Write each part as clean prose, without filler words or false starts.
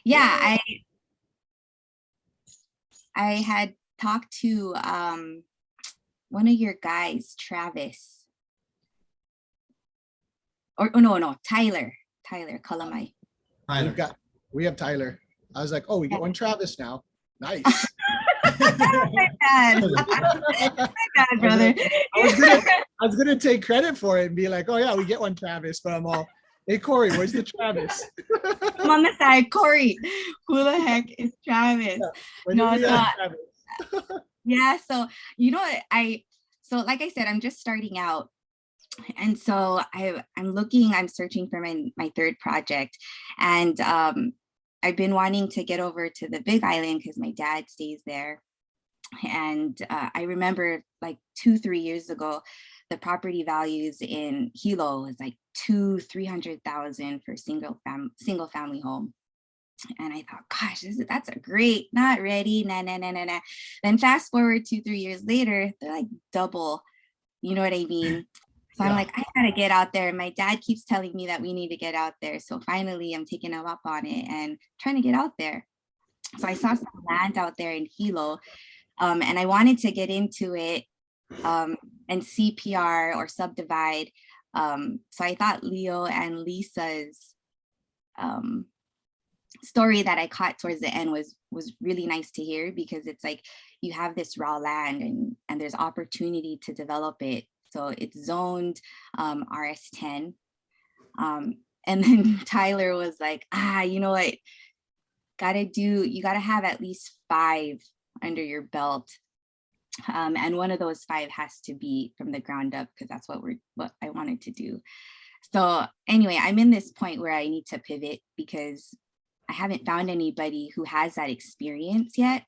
Yeah, I had talked to one of your guys, Travis, or oh, no, Tyler Kalamai. Tyler. We have Tyler. I was like, oh, we get one Travis now. Nice. My bad. My bad, brother. I was gonna take credit for it and be like, oh yeah, we get one Travis, but I'm all, hey Corey, where's the Travis? I'm on the side, Corey. Who the heck is Travis? Yeah, No, it's not. Yeah, so you know what, so like I said, I'm just starting out. And so I'm searching for my third project. And I've been wanting to get over to the Big Island because my dad stays there. And I remember like 2-3 years ago, the property values in Hilo was like 300,000 for single family home. And I thought, gosh, that's a great, not ready, nah. Then fast forward 2-3 years later, they're like double, you know what I mean? So I'm like, I gotta get out there. And my dad keeps telling me that we need to get out there. So finally I'm taking him up on it and trying to get out there. So I saw some land out there in Hilo, and I wanted to get into it and CPR or subdivide. So I thought Leo and Lisa's story that I caught towards the end was really nice to hear, because it's like you have this raw land and there's opportunity to develop it. So it's zoned RS10. And then Tyler was like, you know what, you gotta have at least 5 under your belt. And one of those 5 has to be from the ground up, because that's what I wanted to do. So anyway, I'm in this point where I need to pivot because I haven't found anybody who has that experience yet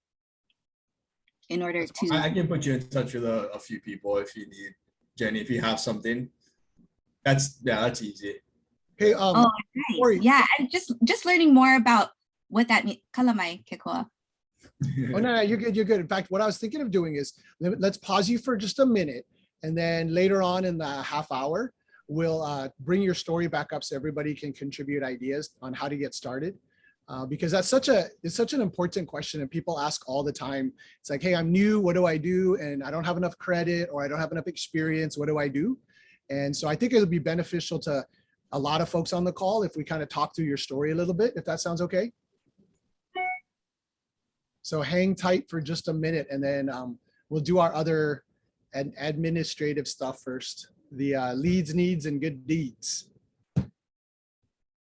in order to. I can put you in touch with a few people if you need, Jenny, if you have something. That's easy. Hey, nice. Corey. Yeah, and just learning more about what that means. Kalamai, Kekoa. Oh, no, you're good. You're good. In fact, what I was thinking of doing is let's pause you for just a minute. And then later on in the half hour, we'll bring your story back up so everybody can contribute ideas on how to get started. Because it's such an important question, and people ask all the time. It's like, hey, I'm new, what do I do? And I don't have enough credit, or I don't have enough experience, what do I do? And so I think it'll be beneficial to a lot of folks on the call if we kind of talk through your story a little bit, if that sounds okay. So hang tight for just a minute, and then we'll do our other administrative stuff first. The leads, needs, and good deeds.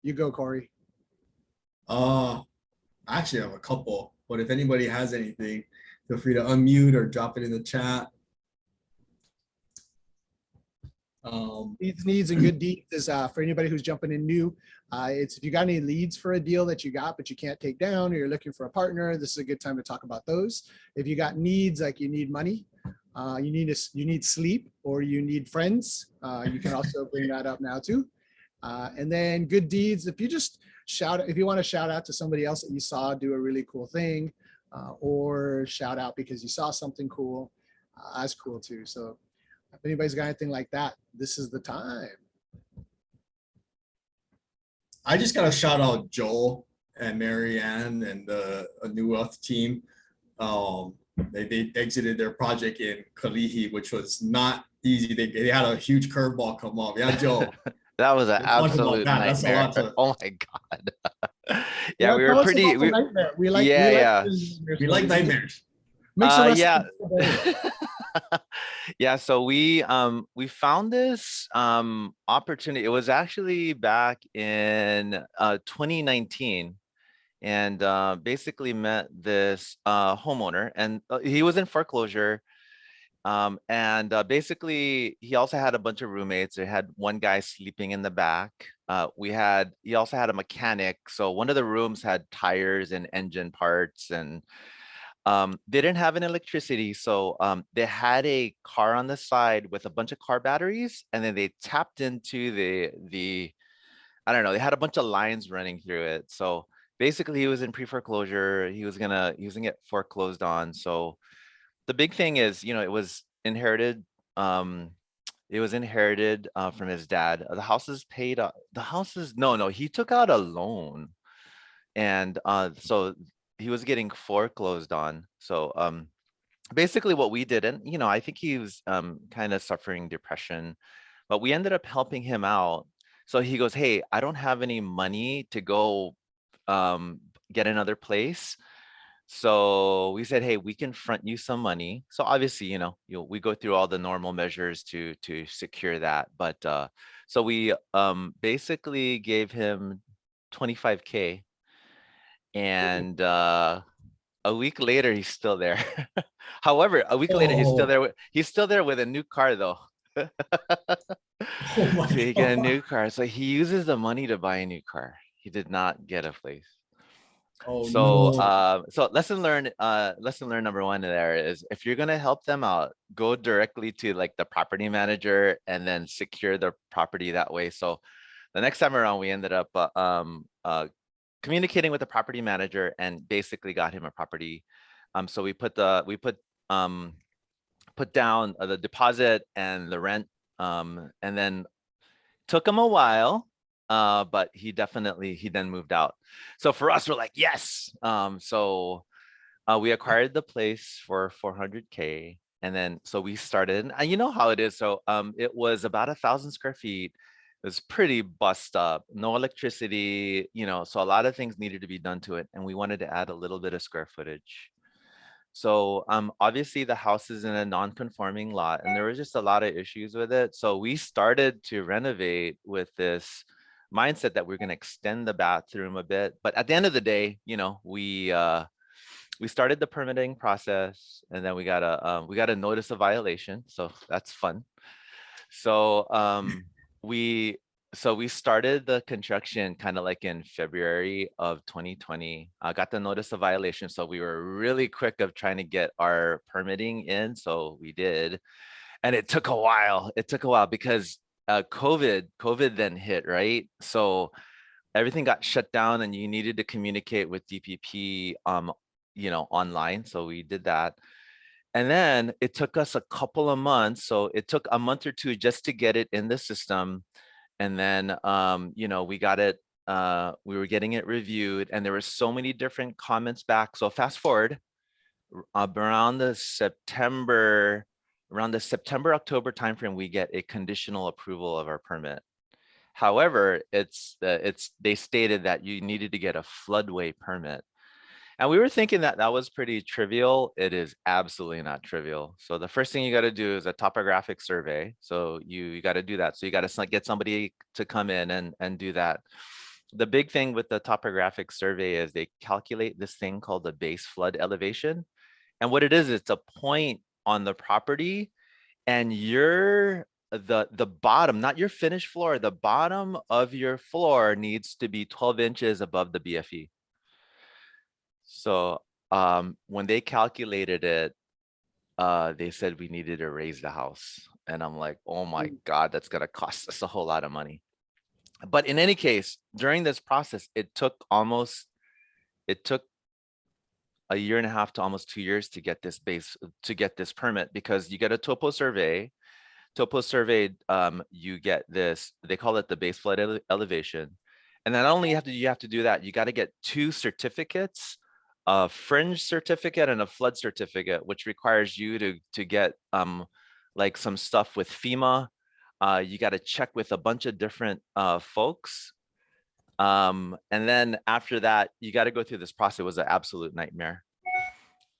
You go, Corey. Actually, I have a couple, but if anybody has anything, feel free to unmute or drop it in the chat. Leads, needs, and good deeds is for anybody who's jumping in new. It's if you got any leads for a deal that you got but you can't take down, or you're looking for a partner, this is a good time to talk about those. If you got needs, like you need money, you need sleep, or you need friends, you can also bring that up now too. And then good deeds, if you want to shout out to somebody else that you saw do a really cool thing, or shout out because you saw something cool, that's cool too. So if anybody's got anything like that, this is the time. I just got to shout out Joel and Marianne and the New Wealth team. They exited their project in Kalihi, which was not easy. They had a huge curveball come up. Yeah, Joel. That was an absolute nightmare. Oh my God. Yeah, we were pretty. We like nightmares. Yeah. Yeah, so we found this opportunity. It was actually back in 2019, and basically met this homeowner, and he was in foreclosure. And basically he also had a bunch of roommates. They had one guy sleeping in the back. He also had a mechanic. So one of the rooms had tires and engine parts, and they didn't have an electricity. So they had a car on the side with a bunch of car batteries, and then they tapped into the I don't know, they had a bunch of lines running through it. So basically he was in pre-foreclosure. He was gonna get foreclosed on. So the big thing is, it was inherited. It was inherited from his dad. The house is paid. No, he took out a loan. And so he was getting foreclosed on. So basically what we did, and I think he was kind of suffering depression, but we ended up helping him out. So he goes, hey, I don't have any money to go get another place. So we said, hey, we can front you some money. So obviously, we go through all the normal measures to secure that. But so we basically gave him 25K, and a week later he's still there. However, a week later Oh, he's still there with a new car though. oh my So he get a God. new car. So he uses the money to buy a new car. He did not get a place. Oh So no. so lesson learned number one there is, if you're gonna help them out, go directly to like the property manager and then secure the property that way. So the next time around, we ended up communicating with the property manager and basically got him a property. So put down the deposit and the rent, and then took him a while, but he then moved out. So for us, we're like, yes. So we acquired the place for 400K, and then so we started. And you know how it is. So it was about 1,000 square feet. It was pretty bust up, no electricity, so a lot of things needed to be done to it, and we wanted to add a little bit of square footage. So obviously the house is in a non-conforming lot, and there was just a lot of issues with it. So we started to renovate with this mindset that we're going to extend the bathroom a bit. But at the end of the day, we started the permitting process, and then we got a notice of violation. So that's fun. So we we started the construction kind of like in February of 2020. I got the notice of violation, so we were really quick of trying to get our permitting in. So we did, and it took a while. It took a while because COVID then hit, right? So everything got shut down, and you needed to communicate with DPP, online. So we did that. And then it took us a couple of months. So it took a month or two just to get it in the system. And then, we got it, we were getting it reviewed, and there were so many different comments back. So fast forward around the September, October timeframe, we get a conditional approval of our permit. However, they stated that you needed to get a floodway permit. And we were thinking that that was pretty trivial. It is absolutely not trivial. So the first thing you got to do is a topographic survey. So you got to do that. So you got to get somebody to come in and do that. The big thing with the topographic survey is they calculate this thing called the base flood elevation. And what it is, it's a point on the property, and the bottom, not your finished floor, the bottom of your floor needs to be 12 inches above the BFE. So when they calculated it, they said we needed to raise the house. And I'm like, oh my God, that's gonna cost us a whole lot of money. But in any case, during this process, it took a year and a half to almost 2 years to get this permit, because you get a topo survey. Topo survey, you get this, they call it the base flood elevation. And then not only you have to do that, you got to get 2 certificates, a fringe certificate and a flood certificate, which requires you to get like some stuff with FEMA. You got to check with a bunch of different folks. And then after that, you got to go through this process. It was an absolute nightmare.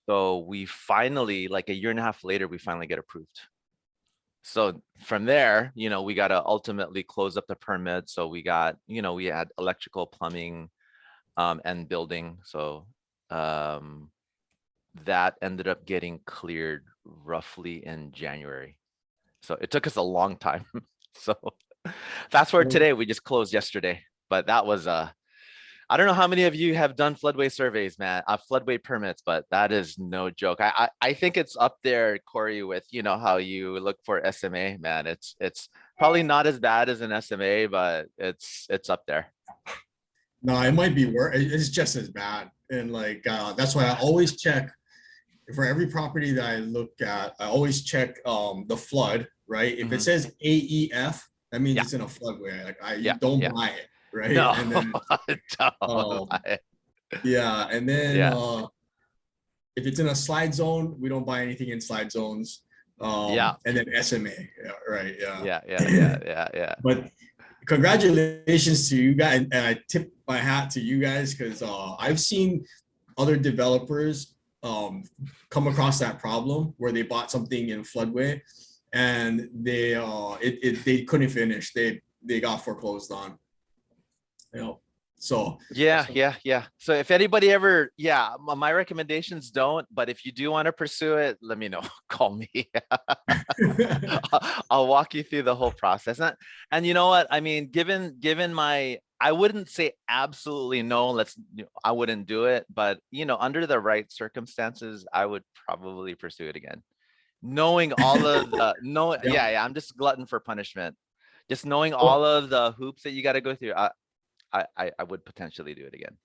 So we finally, like a year and a half later, we finally get approved. So from there, we got to ultimately close up the permit. So we got, we had electrical, plumbing, and building. So that ended up getting cleared roughly in January. So it took us a long time. So fast forward today, we just closed yesterday, but that was I don't know how many of you have done floodway surveys, man, floodway permits, but that is no joke. I think it's up there, Corey, with how you look for SMA, man. It's probably not as bad as an SMA, but it's up there. No, it might be worse. It's just as bad. And like, that's why I always check for every property that I look at. I always check the flood, right? If it says AEF, that means it's in a floodway. Like, don't buy it, right? No, And then don't buy it. Yeah, and then Yeah. if it's in a slide zone, we don't buy anything in slide zones. Yeah. And then SMA, yeah, right, yeah. Yeah. Yeah. Yeah. Yeah. Yeah. But congratulations to you guys, and I tip my hat to you guys because I've seen other developers come across that problem where they bought something in floodway and they couldn't finish. They got foreclosed on. You know, so Yeah, yeah, yeah. So if anybody ever, yeah, my recommendations don't, but if you do want to pursue it, let me know. Call me. I'll walk you through the whole process. And you know what? I mean, given my, I wouldn't say absolutely no, I wouldn't do it, but under the right circumstances, I would probably pursue it again. Knowing all of the, no, yeah. yeah, I'm just glutton for punishment. Just knowing all of the hoops that you got to go through. I would potentially do it again.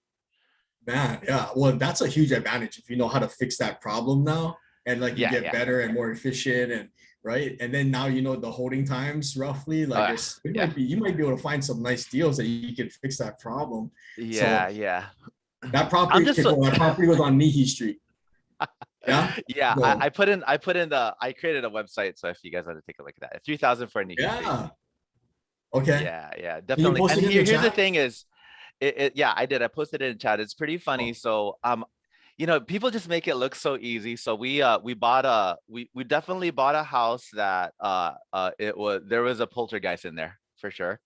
Man, yeah. Well, that's a huge advantage if you know how to fix that problem now, and like you Yeah, get yeah. better and more efficient, and right. And then now you know the holding times roughly. Like Yeah. you might be able to find some nice deals that you can fix that problem. Yeah, So yeah. that I'm property, just that property was on Nihi Street. Yeah. yeah, So, I created a website, so if you guys want to take a look at that, 3,000 for Nikki Street. yeah. Okay. Yeah, yeah, Can you definitely. post And it in the here's the chat? thing is, yeah, I did. I posted it in chat. It's pretty funny. Oh. So people just make it look so easy. So we definitely bought a house that there was a poltergeist in there for sure.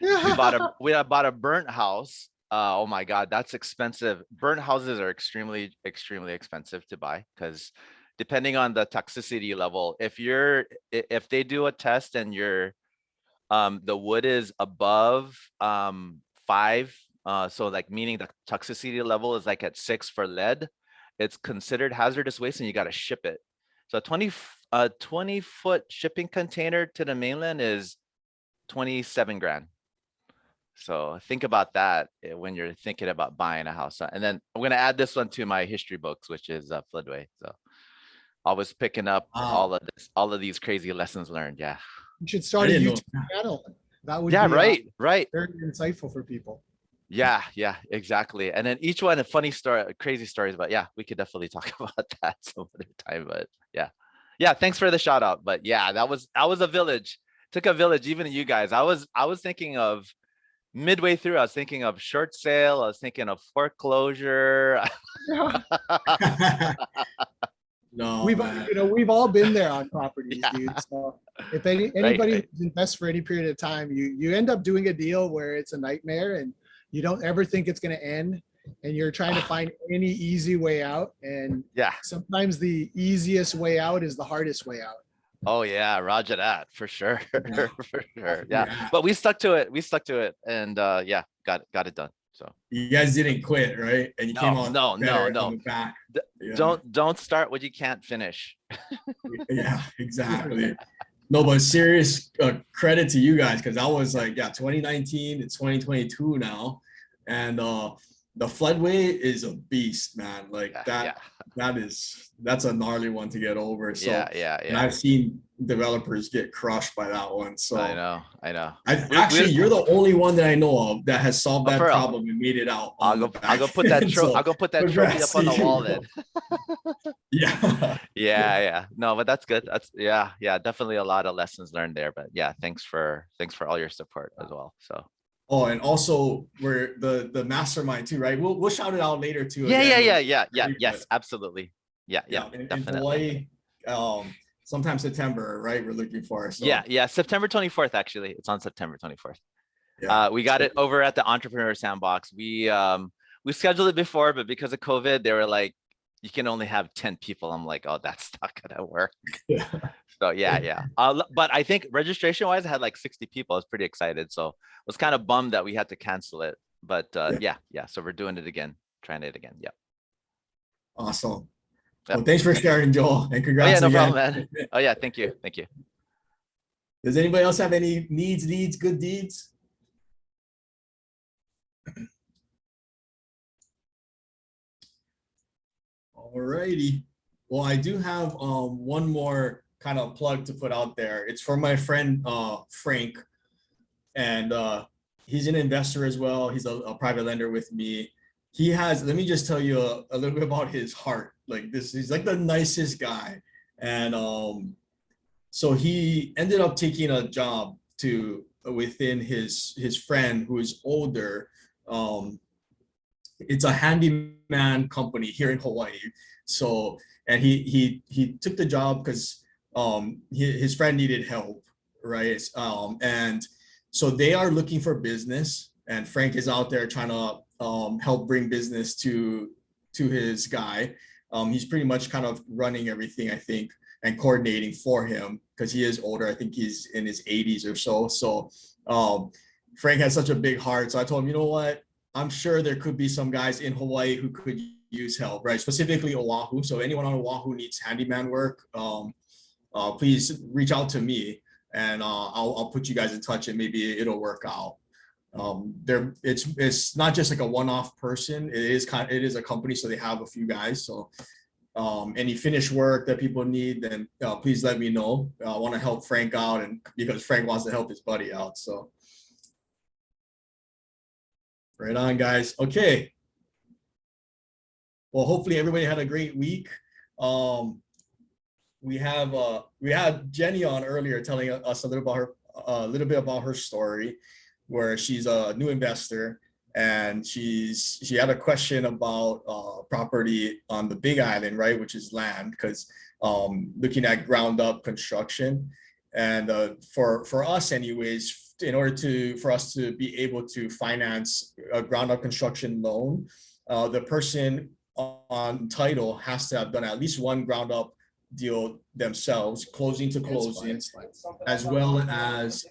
We bought a burnt house. Oh my God, that's expensive. Burnt houses are extremely, extremely expensive to buy because depending on the toxicity level, if they do a test and the wood is above 5, so like meaning the toxicity level is like at 6 for lead, it's considered hazardous waste and you got to ship it. So a 20-foot shipping container to the mainland is 27 grand. So think about that when you're thinking about buying a house. And then I'm going to add this one to my history books, which is Floodway. So I was picking up Wow. all of these crazy lessons learned. Yeah. You should I start a didn't know YouTube that. channel. That would Yeah. be Right. very insightful for people. Yeah, exactly. And then each one a funny story, crazy stories, but yeah, we could definitely talk about that some other time. But yeah, thanks for the shout out. But yeah, that was a village. Took a village, even you guys. I was thinking of midway through, I was thinking of short sale, I was thinking of foreclosure. No, We've man. we've all been there on properties, Yeah. dude. So if anybody Right. invests for any period of time, you end up doing a deal where it's a nightmare and you don't ever think it's going to end, and you're trying to find any easy way out. And Yeah. sometimes the easiest way out is the hardest way out. Oh yeah, Roger that for sure. Yeah. For sure. Yeah. Yeah. But we stuck to it. And yeah, got it done. So You guys didn't quit, right? And you came out better no. on the back. Yeah. Don't start what you can't finish. Yeah, exactly. No, but serious credit to you guys because I was like, 2019 to 2022 now, and the floodway is a beast, man. Like that's a gnarly one to get over. So and I've seen developers get crushed by that one. So I know. Actually, you're the only one that I know of that has solved that for real. problem and made it out. I'll go put that So, I'll go put that trophy up on the wall then. Yeah. Yeah. No, but that's good. That's definitely a lot of lessons learned there. But yeah, thanks for all your support as well. So Oh, and also we're the mastermind too, right? We'll shout it out later too. Yeah. But, Yes, absolutely. Yeah, in definitely. Hawaii, sometime September, right? We're looking for. So, Yeah. September 24th, actually. It's on September 24th. yeah. We got it over at the Entrepreneur Sandbox. We scheduled it before, but because of COVID, they were like, you can only have 10 people. I'm like, oh, that's not gonna work. Yeah. So yeah. But I think registration wise, I had like 60 people. I was pretty excited. So I was kind of bummed that we had to cancel it. But yeah. So we're doing it again, trying it again. Yeah. Awesome. Yep. Well, thanks for sharing, Joel, and congrats. Oh yeah, no again. problem, man. Oh yeah, thank you. Does anybody else have any needs, good deeds? All righty. Well, I do have one more kind of plug to put out there. It's for my friend Frank, and he's an investor as well. He's a private lender with me. he has, let me just tell you a little bit about his heart. Like this, he's like the nicest guy. And so he ended up taking a job to within his friend who is older. It's a handyman company here in Hawaii. So and he took the job because his friend needed help, right? And so they are looking for business, and Frank is out there trying to help bring business to his guy. He's pretty much kind of running everything, I think, and coordinating for him because he is older. I think he's in his 80s or so. So Frank has such a big heart. So I told him, you know what? I'm sure there could be some guys in Hawaii who could use help, right? Specifically Oahu. So anyone on Oahu needs handyman work, please reach out to me, and I'll put you guys in touch, and maybe it'll work out. It's not just like a one-off person. It is a company, so they have a few guys. So any finished work that people need, then please let me know. I want to help Frank out, and because Frank wants to help his buddy out. So right on, guys. Okay. Well, hopefully everybody had a great week. We had Jenny on earlier telling us a little bit about her story, where she's a new investor, and she had a question about property on the Big Island, right, which is land, because looking at ground up construction. And for us anyways, in order for us to be able to finance a ground up construction loan, the person on title has to have done at least one ground up deal themselves, closing to closing, as well as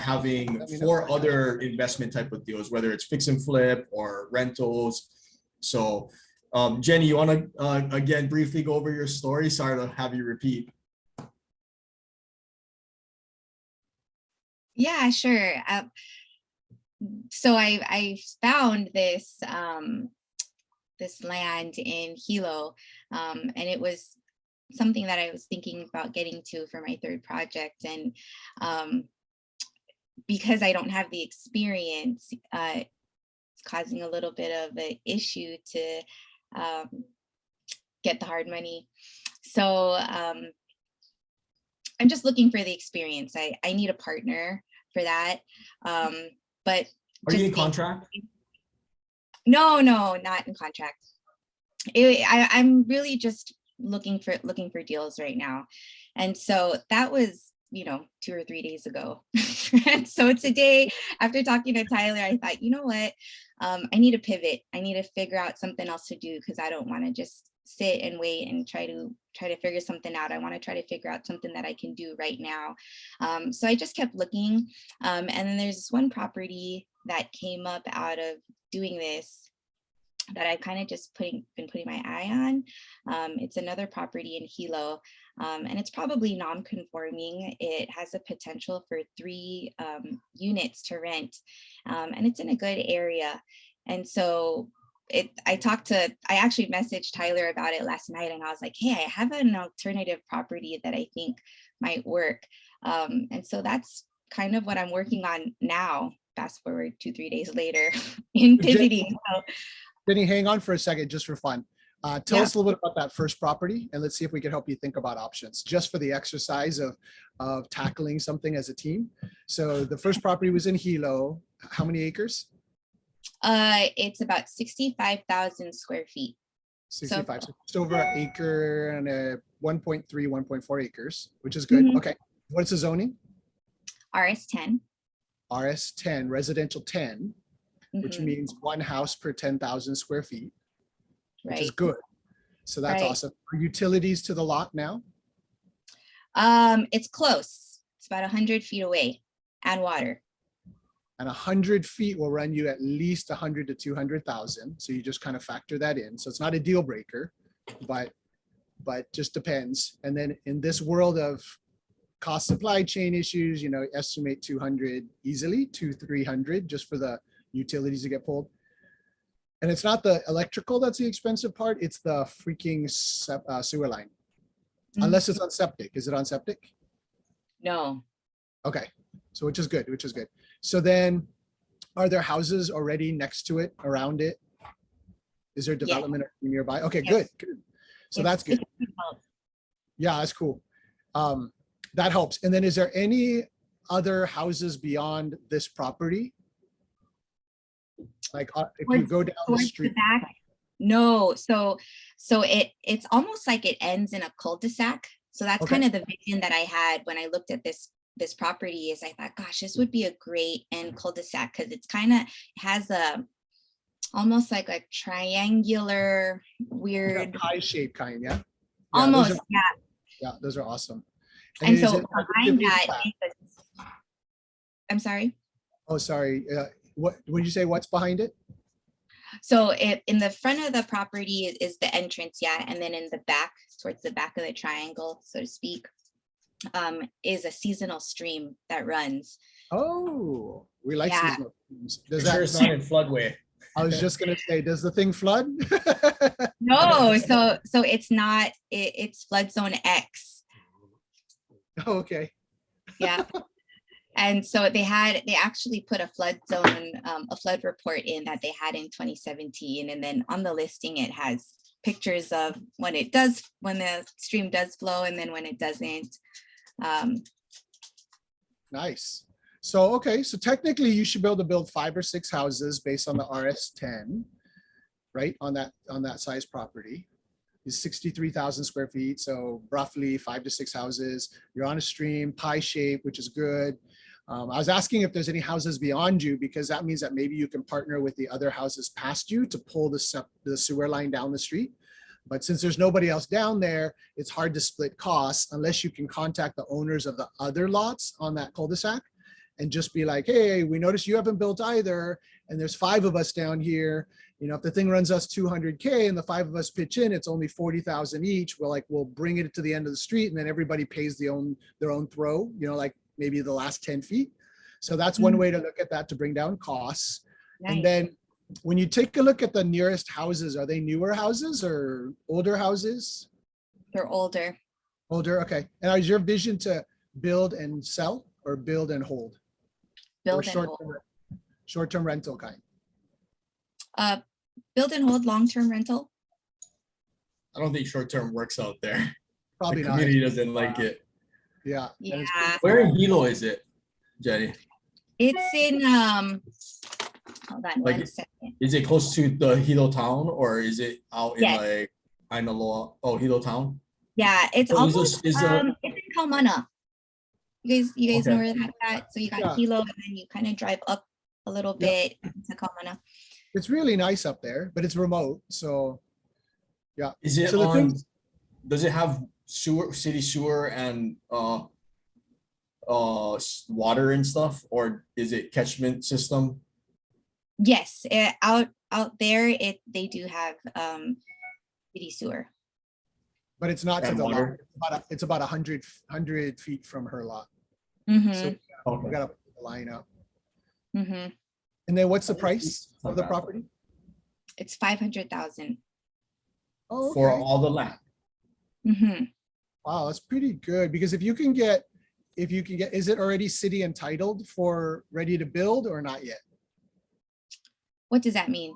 having 4 other investment type of deals, whether it's fix and flip or rentals. So Jenny, you want to again briefly go over your story? Sorry to have you repeat. Yeah, sure. So I found this this land in Hilo, and it was something that I was thinking about getting to for my third project. And because I don't have the experience, it's causing a little bit of an issue to get the hard money. So I'm just looking for the experience. I need a partner for that. But are you in contract? No, not in contract. I'm really just looking for deals right now. And so that was, 2 or 3 days ago. And so today, after talking to Tyler, I thought, you know what, I need to pivot. I need to figure out something else to do, because I don't want to just sit and wait and try to figure something out. I want to try to figure out something that I can do right now. So I just kept looking. And then there's this one property that came up out of doing this that I kind of just been putting my eye on. It's another property in Hilo, and it's probably non-conforming. It has a potential for 3 units to rent, and it's in a good area. And so I actually messaged Tyler about it last night, and I was like, hey, I have an alternative property that I think might work. And so that's kind of what I'm working on now. Fast forward 2-3 days later in pivoting. Jenny, hang on for a second, just for fun. Tell us a little bit about that first property, and let's see if we can help you think about options, just for the exercise of tackling something as a team. So the first property was in Hilo. How many acres? It's about 65,000 square feet. 65, so just over an acre and a 1.3, 1.4 acres, which is good. Okay, what's the zoning? RS10. RS10, residential 10. Which means 1 house per 10,000 square feet, which is good. So that's awesome. Are utilities to the lot now? It's close. It's about 100 feet away, and water. And 100 feet will run you at least 100 to 200,000. So you just kind of factor that in. So it's not a deal breaker, but just depends. And then in this world of cost supply chain issues, estimate 200 easily, 200-300 just for the utilities to get pulled. And it's not the electrical that's the expensive part, it's the freaking sewer line. Unless it's on septic. Is it on septic? No. Okay, so which is good. So then, are there houses already next to it, around it? Is there development nearby? Okay, Yes. good. So that's good. Yeah, that's cool. That helps. And then is there any other houses beyond this property? Like if you go down the street. back, no, so it's almost like it ends in a cul-de-sac. So that's Okay. kind of the vision that I had when I looked at this property. Is I thought, gosh, this would be a great end cul-de-sac, because it's kind of has a almost like a triangular weird Pie shape kind, yeah. almost, those are, yeah. yeah, those are awesome. And is so it behind that flat? I'm sorry. Oh, sorry. What would you say? What's behind it? So in the front of the property is the entrance, yeah, and then in the back, towards the back of the triangle, so to speak, is a seasonal stream that runs. Oh, we like Yeah. seasonal streams. Does Sure, that? it's not in floodway. I was just gonna say, does the thing flood? No, so it's not. It's flood zone X. Okay. Yeah. And so they actually put a flood zone, a flood report in that they had in 2017. And then on the listing, it has pictures of when the stream does flow, and then when it doesn't. Nice. So, okay. So technically you should be able to build 5 or 6 houses based on the RS10, right? On that size property. Is 63,000 square feet. So roughly 5 to 6 houses. You're on a stream, pie shape, which is good. I was asking if there's any houses beyond you, because that means that maybe you can partner with the other houses past you to pull the sewer line down the street. But since there's nobody else down there, it's hard to split costs unless you can contact the owners of the other lots on that cul-de-sac and just be like, hey, we noticed you haven't built either, and there's 5 of us down here. You know, if the thing runs us 200K and the 5 of us pitch in, it's only 40,000 each. We'll bring it to the end of the street, and then everybody pays their own throw, you know, like maybe the last 10 feet. So that's one way to look at that, to bring down costs. Nice. And then when you take a look at the nearest houses, are they newer houses or older houses? They're older. Older, okay. And is your vision to build and sell or build and hold? Build Or and hold. short-term rental kind? Build and hold, long-term rental. I don't think short-term works out there. Probably The not. community doesn't like it. Yeah. and it's Yeah. Where in Hilo is it, Jenny? It's in hold on Like, one second. Is it close to the Hilo town, or is it out in Yes. like Ainaloa? Oh, Hilo town. Yeah, it's So almost is the it's in Kaumana. You guys know Okay. where that's at? So you got Yeah. Hilo, and then you kind of drive up a little bit to Kaumana. It's really nice up there, but it's remote. So yeah. is it So the on? thing- Does it have sewer, city sewer, and water and stuff, or is it catchment system? Yes, out there they do have city sewer. But it's not to And the lot. water? It's about 100 feet from her lot. Mm-hmm. So we Okay. gotta put the line up. Mm-hmm. And then what's the price of the property? It's 500,000. Oh, For okay. all the land. Mm-hmm. Wow, that's pretty good, because if you can get, is it already city entitled for ready to build or not yet? What does that mean?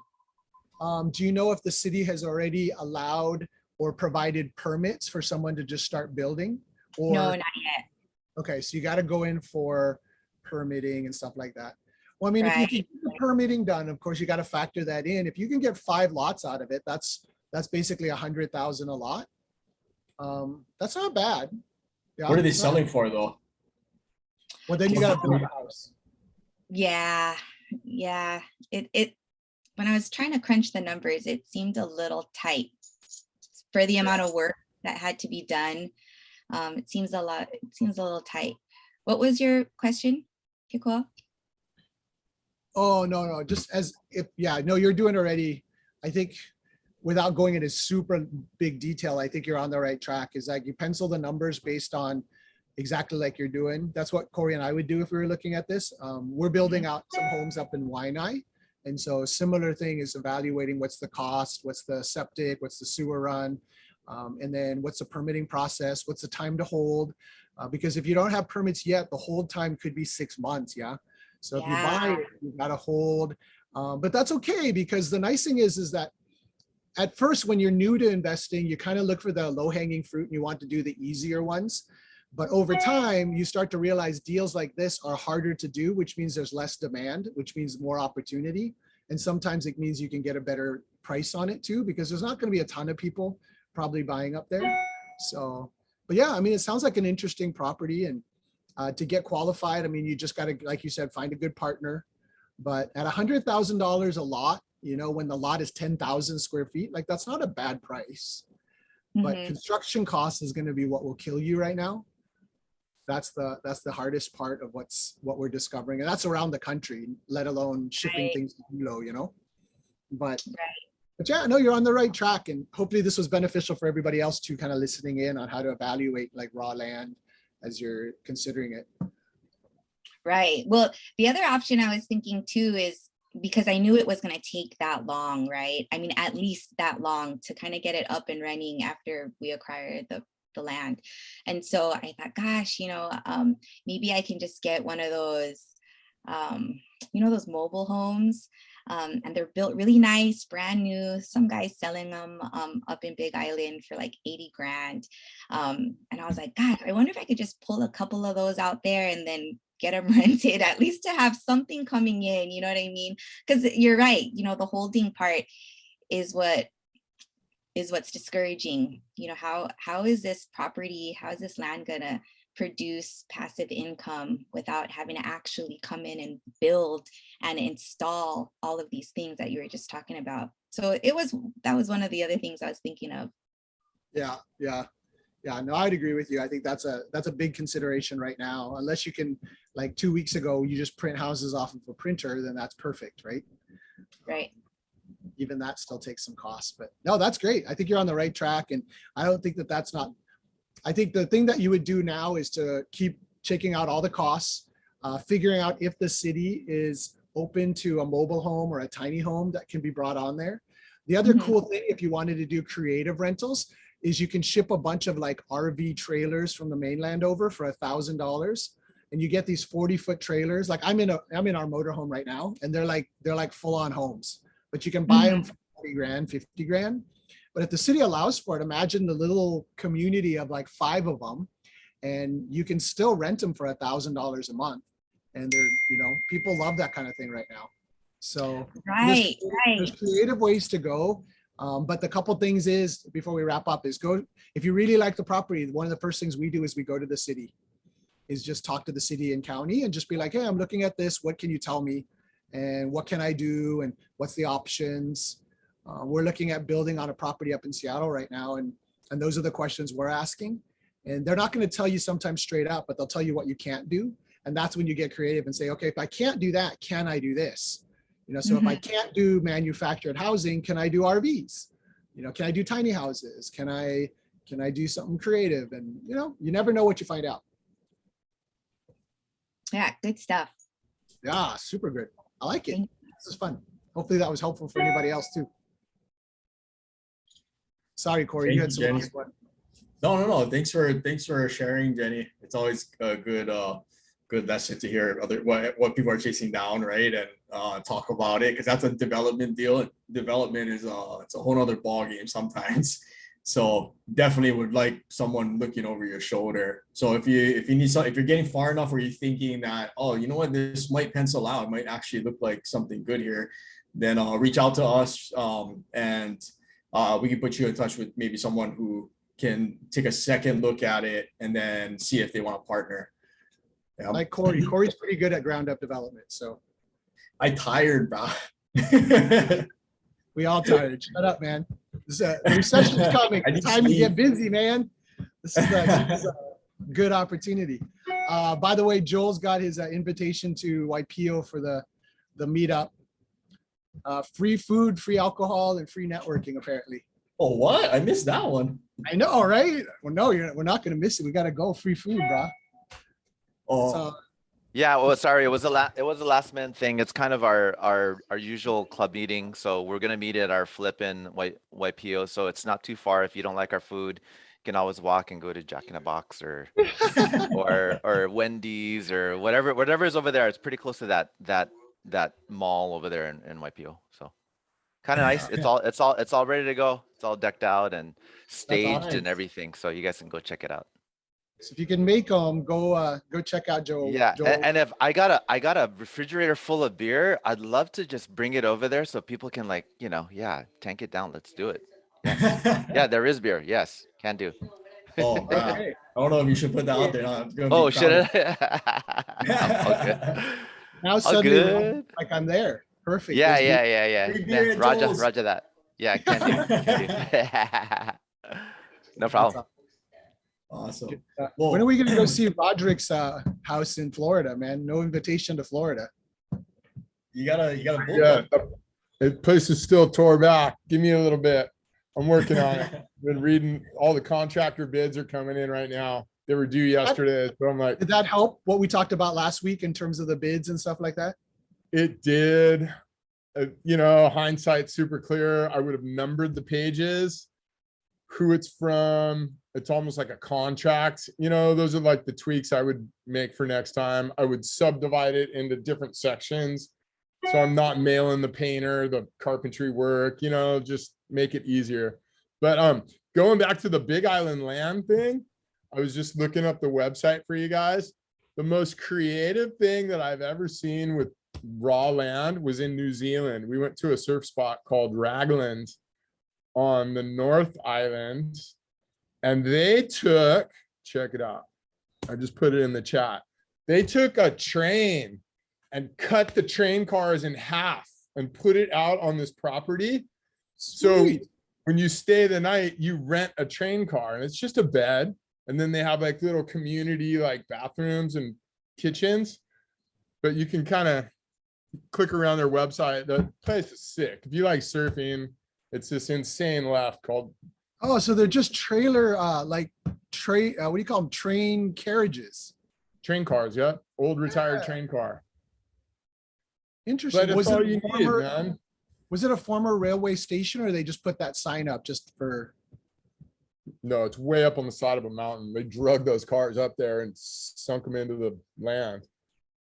Do you know if the city has already allowed or provided permits for someone to just start building? Or, No, not yet. okay, so you got to go in for permitting and stuff like that. Well, I mean, if you Right. can get the permitting done, of course, you got to factor that in. If you can get 5 lots out of it, that's basically 100,000 a lot. That's not bad. Yeah, What are they it's not- selling for though? Well, then you got to build a house. Yeah. It when I was trying to crunch the numbers, it seemed a little tight for the amount of work that had to be done. It seems a little tight. What was your question, Kekoa? Oh, no, just as if, yeah, no, you're doing already. I think without going into super big detail, I think you're on the right track. Is like you pencil the numbers based on exactly like you're doing. That's what Corey and I would do if we were looking at this. We're building out some homes up in Waianae. And so a similar thing is evaluating what's the cost, what's the septic, what's the sewer run, and then what's the permitting process, what's the time to hold. Because if you don't have permits yet, the hold time could be 6 months, yeah? So if you buy it, you've got to hold, but that's okay, because the nice thing is that at first, when you're new to investing, you kind of look for the low hanging fruit and you want to do the easier ones. But over time, you start to realize deals like this are harder to do, which means there's less demand, which means more opportunity. And sometimes it means you can get a better price on it too, because there's not going to be a ton of people probably buying up there. So, but yeah, I mean, it sounds like an interesting property. And to get qualified, I mean, you just got to, like you said, find a good partner. But at $100,000 a lot, you know, when the lot is 10,000 square feet, like that's not a bad price. But Mhm. construction cost is going to be what will kill you right now. That's the hardest part of what we're discovering, and that's around the country, let alone shipping Right. things to Hilo, you know. But Right. but yeah, no, you're on the right track, and hopefully this was beneficial for everybody else too, kind of listening in on how to evaluate like raw land as you're considering it. Right. Well, the other option I was thinking too is because I knew it was going to take that long, right? I mean, at least that long to kind of get it up and running after we acquired the land. And so I thought, gosh, maybe I can just get one of those, those mobile homes. And they're built really nice, brand new. Some guys selling them up in Big Island for like 80 grand. And I was like, God, I wonder if I could just pull a couple of those out there and then get them rented, at least to have something coming in, you know what I mean? Because you're right, the holding part is what's discouraging. How is this property, how is this land gonna produce passive income without having to actually come in and build and install all of these things that you were just talking about? So that was one of the other things I was thinking of. Yeah. No, I'd agree with you. I think that's a big consideration right now. Unless you can, like 2 weeks ago, you just print houses off of a printer, then that's perfect, right? Right. Even that still takes some costs, but no, that's great. I think you're on the right track, and I don't think that's not. I think the thing that you would do now is to keep checking out all the costs, figuring out if the city is open to a mobile home or a tiny home that can be brought on there. The other cool thing, if you wanted to do creative rentals, is you can ship a bunch of like RV trailers from the mainland over for $1,000, and you get these 40-foot trailers. Like I'm in our motorhome right now, and they're like full on homes, but you can buy them for 40 grand, 50 grand. But if the city allows for it, imagine the little community of like 5 of them, and you can still rent them for $1,000 a month. And people love that kind of thing right now. So there's creative ways to go. But the couple things is, before we wrap up, is if you really like the property, one of the first things we do is we go to the city, is just talk to the city and county and just be like, hey, I'm looking at this. What can you tell me? And what can I do? And what's the options? We're looking at building on a property up in Seattle right now. And those are the questions we're asking. And they're not going to tell you sometimes straight up, but they'll tell you what you can't do. And that's when you get creative and say, okay, if I can't do that, can I do this? So if I can't do manufactured housing, can I do RVs? Can I do tiny houses? Can I do something creative? And you never know what you find out. Yeah, good stuff. Yeah, super good. I like it. This is fun. Hopefully that was helpful for anybody else too. Sorry, Corey, you had some last one. No. Thanks for sharing, Jenny. It's always a good lesson to hear what people are chasing down, right? And talk about it, because that's a development deal. Development is it's a whole other ball game sometimes. So definitely would like someone looking over your shoulder. So if you need some, if you're getting far enough where you're thinking that, oh, you know what, this might pencil out, it might actually look like something good here, then reach out to us, and we can put you in touch with maybe someone who can take a second look at it and then see if they want to partner. Yeah. Like Corey. Corey's pretty good at ground up development. So I tired, bro. We all tired. Shut up, man. The recession's coming. It's time to get busy, man. This is a good opportunity. By the way, Joel's got his invitation to Waipio for the meetup. Free food, free alcohol, and free networking, apparently. Oh, what? I missed that one. I know, right? Well, no, we're not going to miss it. We got to go. Free food, bro. Oh. So, yeah, well, sorry, it was a last minute thing. It's kind of our usual club meeting. So we're gonna meet at our flip in Waipio. So it's not too far. If you don't like our food, you can always walk and go to Jack in the Box or Wendy's or whatever is over there. It's pretty close to that mall over there in Waipio. So Kind of nice. It's all ready to go. It's all decked out and staged awesome. and everything. So you guys can go check it out. So if you can make them, go check out Joe. Yeah, Joe. and if I got a refrigerator full of beer, I'd love to just bring it over there so people can like, yeah, tank it down. Let's do it. Yes. Yeah, there is beer. Yes, can do. Oh, Okay. I don't know if you should put that out there. It's gonna Oh, be crowded. should I? All good. Now All suddenly good. like I'm there. Perfect. Yeah, Let's do it. yeah. Free Nah, beer at Roger, Joel's. Roger that. Yeah, can do. No problem. Awesome. When are we gonna go see Roderick's house in Florida, man? No invitation to Florida. You gotta book Yeah, it. the place is still tore back. Give me a little bit. I'm working on it. Been reading, all the contractor bids are coming in right now. They were due yesterday, so I'm like, Did that help what we talked about last week in terms of the bids and stuff like that? it did. Hindsight's super clear. I would have numbered the pages, who it's from. It's almost like a contract. Those are like the tweaks I would make for next time. I would subdivide it into different sections. So I'm not mailing the painter, the carpentry work, just make it easier. But going back to the Big Island land thing, I was just looking up the website for you guys. The most creative thing that I've ever seen with raw land was in New Zealand. We went to a surf spot called Ragland on the North Island, and they took, check it out. I just put it in the chat. They took a train and cut the train cars in half and put it out on this property. So Sweet. when you stay the night, you rent a train car, and it's just a bed. And then they have like little community like bathrooms and kitchens, but you can kind of click around their website. The place is sick. If you like surfing, it's this insane left called. Oh, so they're just trailer, what do you call them? Train carriages. Train cars, yeah. Old retired train car. Interesting. But it's all you need, man. Was it a former railway station, or they just put that sign up just for? No, it's way up on the side of a mountain. They drug those cars up there and sunk them into the land.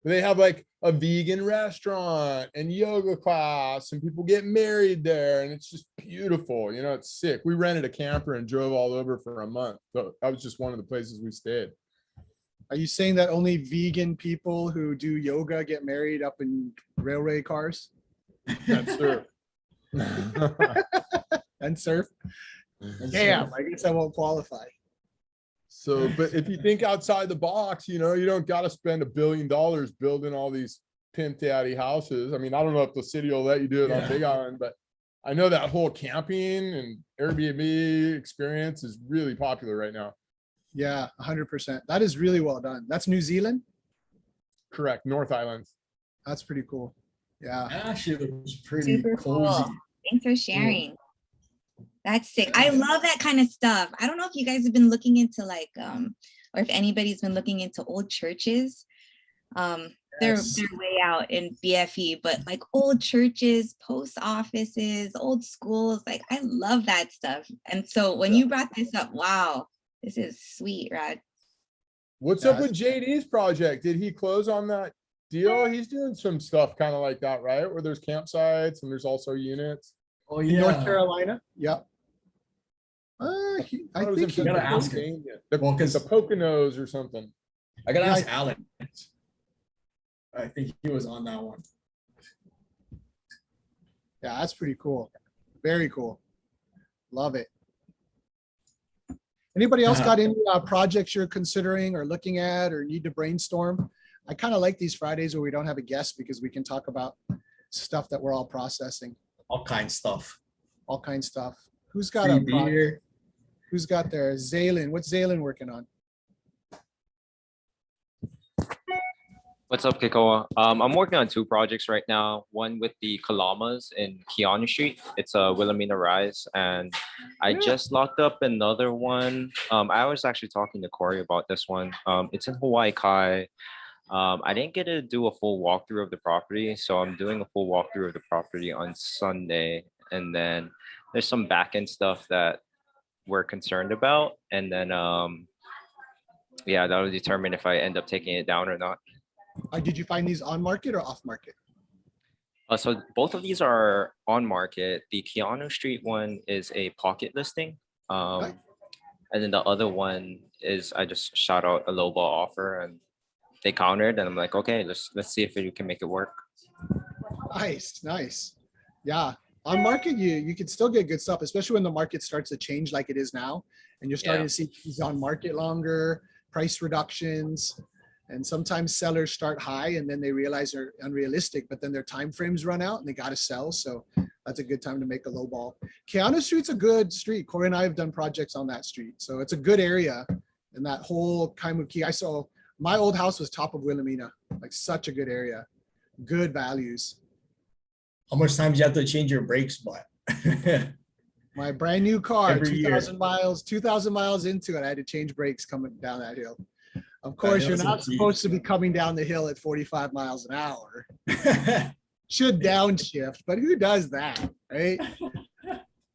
They have like a vegan restaurant and yoga class, and people get married there, and it's just beautiful. It's sick. We rented a camper and drove all over for a month. So that was just one of the places we stayed. Are you saying that only vegan people who do yoga get married up in railway cars That's surf. and surf? Damn, I guess I won't qualify. So, but if you think outside the box, you don't got to spend $1 billion building all these pimp daddy houses. I mean, I don't know if the city will let you do it on Big Island, but I know that whole camping and Airbnb experience is really popular right now. Yeah, 100%. That is really well done. That's New Zealand? Correct. North Island. That's pretty cool. Yeah. Actually, it was pretty Super cozy. cool. Thanks for sharing. That's sick. I love that kind of stuff. I don't know if you guys have been looking into or if anybody's been looking into old churches. They're way out in BFE, but like old churches, post offices, old schools, like I love that stuff. And so when you brought this up, wow, this is sweet, Rod. What's up with JD's project? Did he close on that deal? He's doing some stuff kind of like that, right? Where there's campsites and there's also units. Oh In yeah, North Carolina? Yep. I think You gotta ask him. Well, It's the Poconos or something. I gotta ask Alex. I think he was on that one. Yeah, that's pretty cool. Very cool. Love it. Anybody else got any projects you're considering or looking at or need to brainstorm? I kind of like these Fridays where we don't have a guest because we can talk about stuff that we're all processing. All kinds of stuff. All kinds of stuff. Who's got Free a project? beer. Who's got their Zaylen? What's Zaylen working on? What's up, Kekoa? I'm working on 2 projects right now. One with the Kalamas in Keanu Street. It's a Wilhelmina Rise, and I just locked up another one. I was actually talking to Corey about this one. It's in Hawaii Kai. I didn't get to do a full walkthrough of the property, so I'm doing a full walkthrough of the property on Sunday, and then there's some back-end stuff that we're concerned about, and then yeah, that'll determine if I end up taking it down or not. Did you find these on market or off market? So both of these are on market. The Keanu Street one is a pocket listing. Okay. And then the other one is I just shot out a lowball offer and they countered and I'm like, okay, let's see if you can make it work. Nice, nice. Yeah. On market, you can still get good stuff, especially when the market starts to change like it is now. And you're starting Yeah. to see things on market longer, price reductions. And sometimes sellers start high and then they realize they're unrealistic, but then their time frames run out and they got to sell. So that's a good time to make a low ball. Keanu Street's a good street. Corey and I have done projects on that street. So it's a good area. And that whole Kaimuki, I saw my old house was top of Wilhelmina, like such a good area, good values. How much time do you have to change your brakes, but My brand new car, Every year. 2,000 miles into it, I had to change brakes coming down that hill. Of course, you're hill's not a beast. supposed to be coming down the hill at 45 miles an hour. Should downshift, but who does that, right?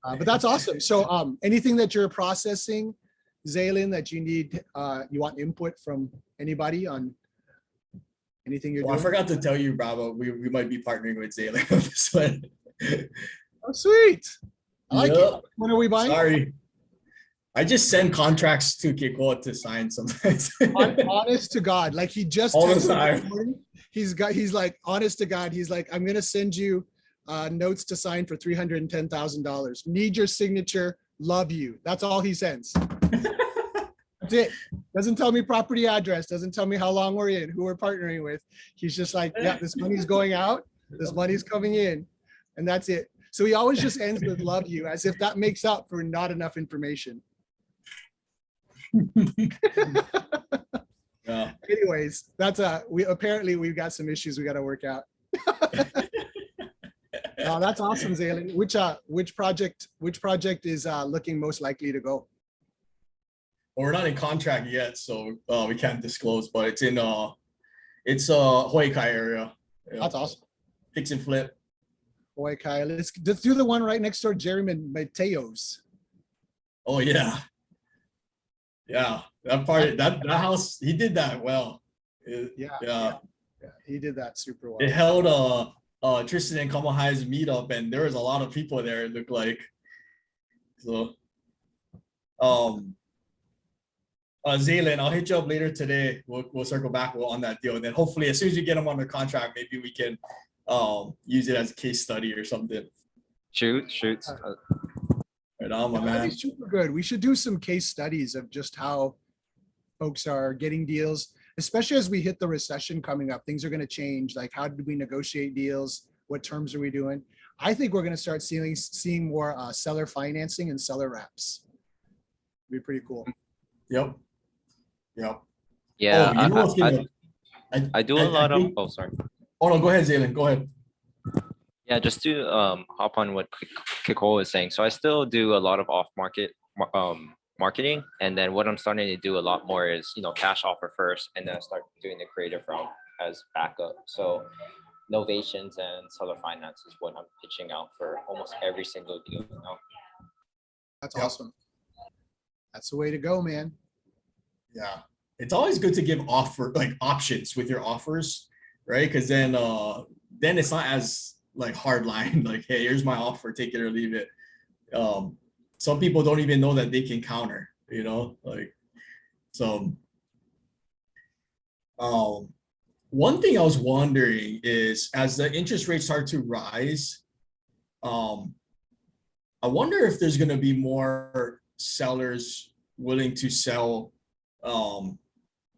But that's awesome. So anything that you're processing, Zaylin, that you need, you want input from anybody on anything you're Well, I doing? forgot to tell you, Bravo, we might be partnering with Zayla on this one. Oh, sweet. I like Yep. it. When are we buying? Sorry. I just send contracts to Kekoa to sign sometimes. Honest to God, like he just All the texted me time. this morning. He's like, honest to God, he's like, I'm gonna send you notes to sign for $310,000. Need your signature. Love you. That's all he sends. That's it. Doesn't tell me property address. Doesn't tell me how long we're in, who we're partnering with. He's just like, yeah, this money's going out. This money's coming in, and that's it. So he always just ends with "love you," as if that makes up for not enough information. Yeah. Anyways, that's we've got some issues we got to work out. Oh, that's awesome, Zaylin. Which project is looking most likely to go? Well, we're not in contract yet, so we can't disclose, but it's in Hoikai area. Yeah. That's awesome. Fix and flip. Boy, Kai, let's do the one right next door, Jeremy Mateos. Oh yeah. Yeah. That part, that house, he did that well. Yeah, he did that super well. It held Tristan and Kamahai's meetup, and there was a lot of people there, it looked like. So Zaylin, I'll hit you up later today. We'll circle back on that deal. And then hopefully as soon as you get them under contract, maybe we can use it as a case study or something. Shoot. Right on, my That'd man. be super good. We should do some case studies of just how folks are getting deals, especially as we hit the recession coming up. Things are going to change. Like, how did we negotiate deals? What terms are we doing? I think we're going to start seeing more seller financing and seller wraps. Be pretty cool. Yep. Yeah, Oh, you know what's gonna, I do a lot of. Oh, sorry. Oh no, go ahead, Zaylin. Go ahead. Yeah, just to hop on what Kekoa is saying. So I still do a lot of off-market marketing, and then what I'm starting to do a lot more is cash offer first, and then I start doing the creative route as backup. So novations and seller finance is what I'm pitching out for almost every single deal now. That's Yep. awesome. That's the way to go, man. Yeah. It's always good to give options with your offers, right? Because then it's not as like hard line, like, hey, here's my offer, take it or leave it. Some people don't even know that they can counter, like, so one thing I was wondering is, as the interest rates start to rise, I wonder if there's going to be more sellers willing to sell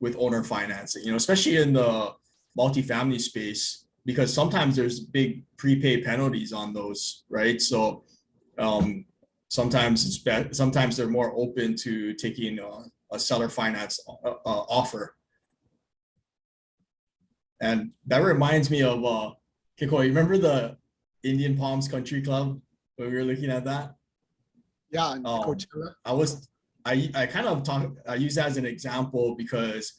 with owner financing, especially in the multifamily space, because sometimes there's big prepaid penalties on those, right? So sometimes sometimes they're more open to taking a seller finance offer. And that reminds me of Kekoa, you remember the Indian Palms Country Club when we were looking at that? Yeah, and Coachella. I use that as an example because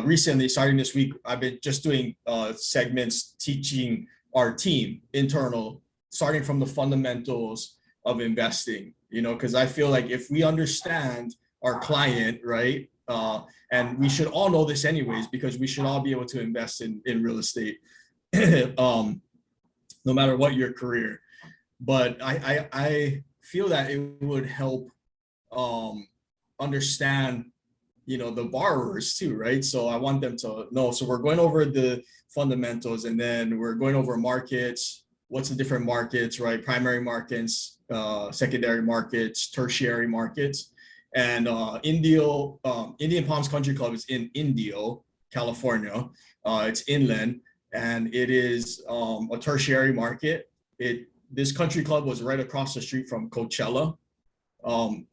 recently, starting this week, I've been just doing segments teaching our team internal, starting from the fundamentals of investing, because I feel like if we understand our client, right, and we should all know this anyways, because we should all be able to invest in real estate. no matter what your career. But I feel that it would help understand, the borrowers too, right? So I want them to know. So we're going over the fundamentals, and then we're going over markets. What's the different markets, right? Primary markets, secondary markets, tertiary markets. And Indian Palms Country Club is in Indio, California. It's inland, and it is a tertiary market. This country club was right across the street from Coachella.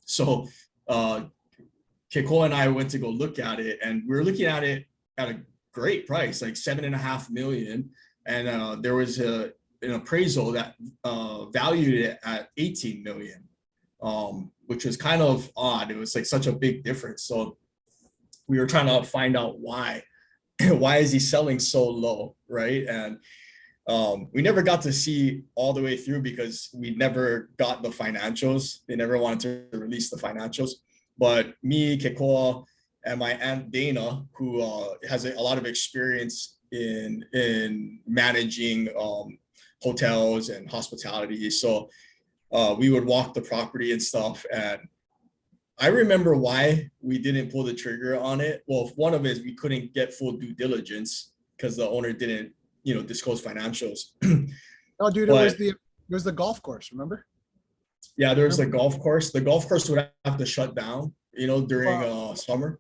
So Kekoa and I went to go look at it, and we were looking at it at a great price, like 7.5 million. And there was an appraisal that valued it at 18 million, which was kind of odd. It was like such a big difference. So we were trying to find out why. Why is he selling so low, right? And we never got to see all the way through because we never got the financials. They never wanted to release the financials. But me, Kekoa, and my aunt Dana, who has a lot of experience in managing hotels and hospitality, so we would walk the property and stuff. And I remember why we didn't pull the trigger on it. Well, one of it is we couldn't get full due diligence because the owner didn't, disclose financials. Oh, dude, it was the golf course, remember? Yeah, there's the golf course. The golf course would have to shut down, during summer.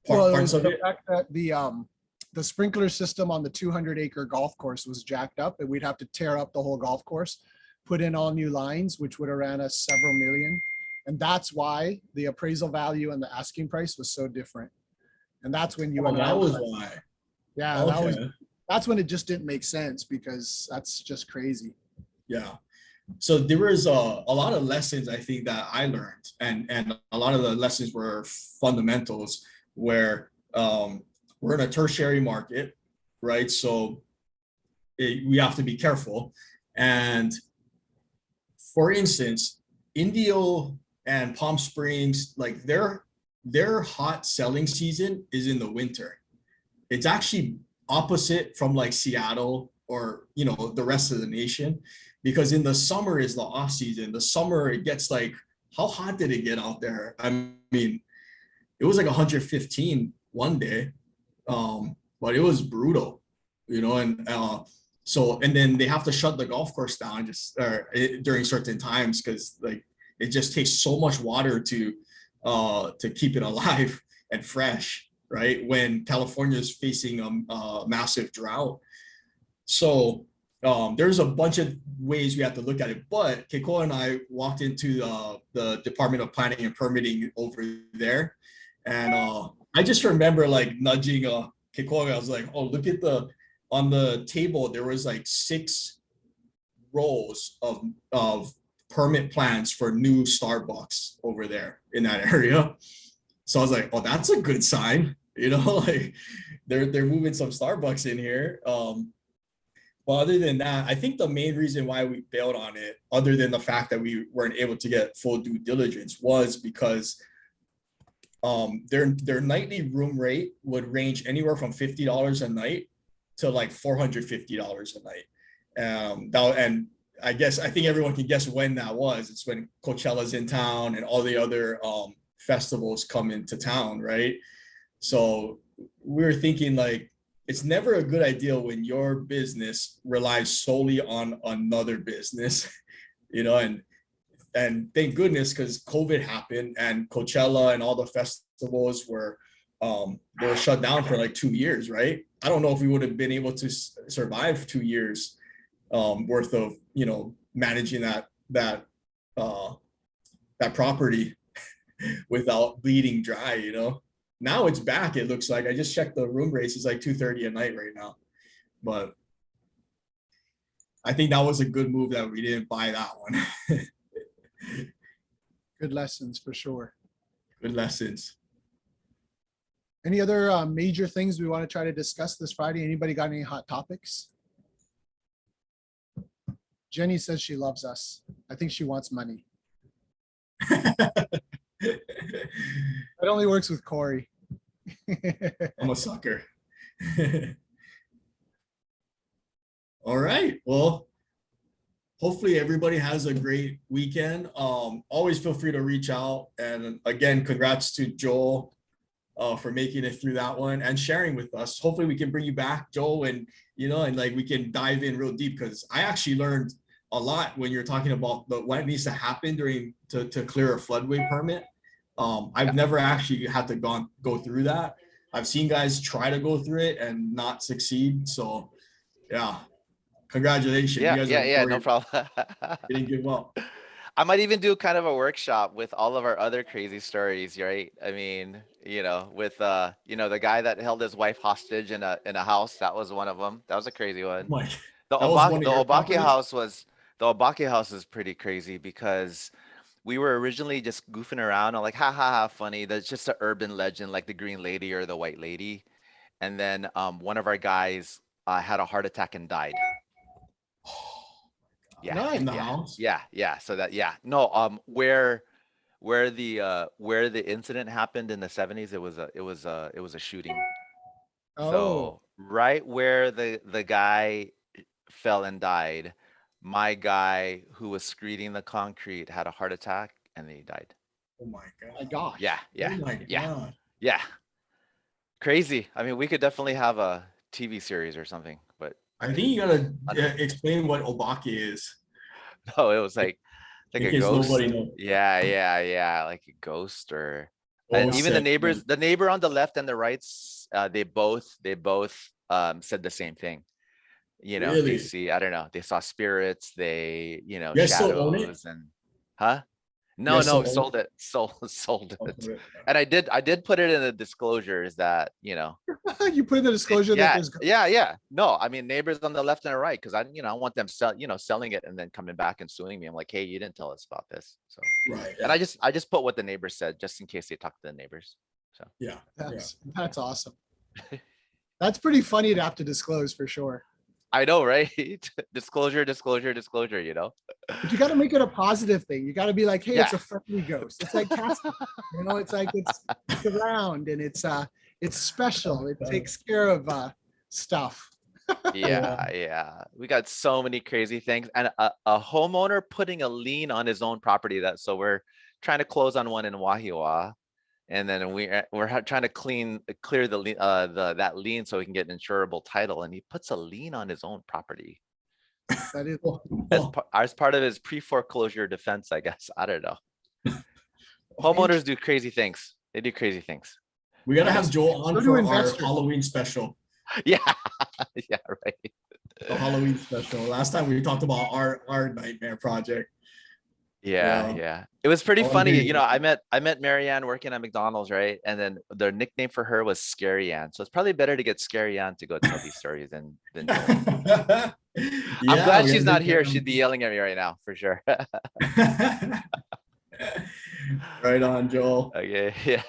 Parts of the it. fact that the sprinkler system on the 200-acre golf course was jacked up, and we'd have to tear up the whole golf course, put in all new lines, which would have ran us several million. And that's why the appraisal value and the asking price was so different. And that's when you that was why. Yeah, Okay. that's when it just didn't make sense, because that's just crazy. Yeah. So there was a lot of lessons I think that I learned, and a lot of the lessons were fundamentals, where we're in a tertiary market, right? So we have to be careful. And for instance, Indio and Palm Springs, like their hot selling season is in the winter. It's actually opposite from like Seattle or the rest of the nation, because in the summer is the off season. The summer it gets like, how hot did it get out there? I mean, it was like 115 one day, but it was brutal, and and then they have to shut the golf course down during certain times, because like it just takes so much water to keep it alive and fresh, right? When California is facing a massive drought. So there's a bunch of ways we have to look at it. But Kekoa and I walked into the Department of Planning and Permitting over there. And I just remember like nudging Kekoa. I was like, oh, look at on the table, there was like 6 rows of permit plans for new Starbucks over there in that area. So I was like, oh, that's a good sign. Like they're moving some Starbucks in here. Well, other than that, I think the main reason why we bailed on it, other than the fact that we weren't able to get full due diligence, was because their nightly room rate would range anywhere from $50 a night to like $450 a night. And I think everyone can guess when that was. It's when Coachella's in town and all the other festivals come into town, right? So we were thinking like, it's never a good idea when your business relies solely on another business, and thank goodness, because COVID happened and Coachella and all the festivals were they were shut down for like 2 years, right? I don't know if we would have been able to survive 2 years worth of managing that property without bleeding dry. Now it's back. It looks like I just checked the room rates. It's like $230 a night right now, but I think that was a good move that we didn't buy that one. Good lessons for sure. Good lessons. Any other major things we want to try to discuss this Friday? Anybody got any hot topics? Jenny says she loves us. I think she wants money. It only works with Corey. I'm a sucker. All right. Well, hopefully everybody has a great weekend. Always feel free to reach out. And again, congrats to Joel for making it through that one and sharing with us. Hopefully we can bring you back, Joel, and and like we can dive in real deep, because I actually learned a lot when you're talking about what needs to happen to clear a floodway permit. I've never actually had to go through that. I've seen guys try to go through it and not succeed. So yeah, congratulations. Yeah, You guys yeah, are yeah, no warriors. problem. You didn't give up. I might even do kind of a workshop with all of our other crazy stories, right? I mean, with the guy that held his wife hostage in a house, that was one of them. That was a crazy one. Mike, The that was one Obake of your properties? The Obake house is pretty crazy because we were originally just goofing around. I'm like, ha ha ha, funny. That's just an urban legend, like the green lady or the white lady. And then one of our guys had a heart attack and died. Yeah, Nice. In the yeah, house? yeah. So that, yeah, no, where the incident happened in the 70s, it was a shooting. Oh, So right where the guy fell and died, my guy who was screeding the concrete had a heart attack and then he died. Oh my my God. gosh. Yeah, yeah, Oh my yeah, God. yeah. Crazy. I mean, we could definitely have a TV series or something, but I think you gotta explain what Obake is, no, it was like in a case ghost. nobody knows. Yeah, like a ghost or Oh, even the sick. neighbors, the neighbor on the left and the rights, they both said the same thing. They Really? see, I don't know, they saw spirits, You guys still own it? shadows and huh? You No, guys no, still we own sold it. Sold it? it. And I did put it in the disclosures that, You put in the disclosure that yeah, there's. yeah. No, I mean neighbors on the left and the right, because I want them selling it and then coming back and suing me. I'm like, hey, you didn't tell us about this. So, Right. and Yeah. I just put what the neighbors said just in case they talk to the neighbors. So Yeah. That's awesome. That's pretty funny to have to disclose for sure. I know, right? Disclosure. But you got to make it a positive thing. You got to be like, hey, it's Yeah. a friendly ghost. It's like casting. It's like it's around and it's special. It takes care of stuff. Yeah. We got so many crazy things, and a homeowner putting a lien on his own property. So we're trying to close on one in Wahiwa, and then we're trying to clear that lien so we can get an insurable title. And he puts a lien on his own property That is as part of his pre-foreclosure defense, I guess. I don't know. Homeowners do crazy things. They do crazy things. We gotta have Joel on So do for our investors. Halloween special. Yeah, yeah, right. The Halloween special. Last time we talked about our nightmare project. Yeah. It was pretty I wanna funny. hear you. I met Marianne working at McDonald's, right? And then their nickname for her was Scary Ann. So it's probably better to get Scary Ann to go tell these stories than Joel. I'm glad she's not here. She'd be yelling at me right now for sure. Right on, Joel. Okay, yeah.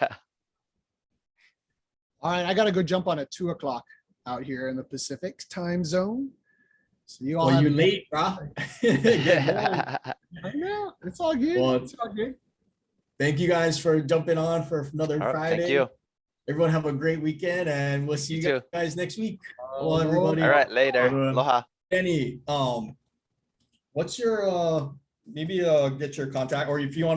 all right. I got to go jump on at 2:00 out here in the Pacific time zone. So you all Well, have you late, bro. Get going. I know. It's all good. Well, It's all good. Thank you guys for jumping on for another All right, Friday. thank you. Everyone have a great weekend, and we'll see You you too. guys next week. Hello, everybody. All right, later. Everyone. Aloha. Kenny, what's your maybe get your contact, or if you want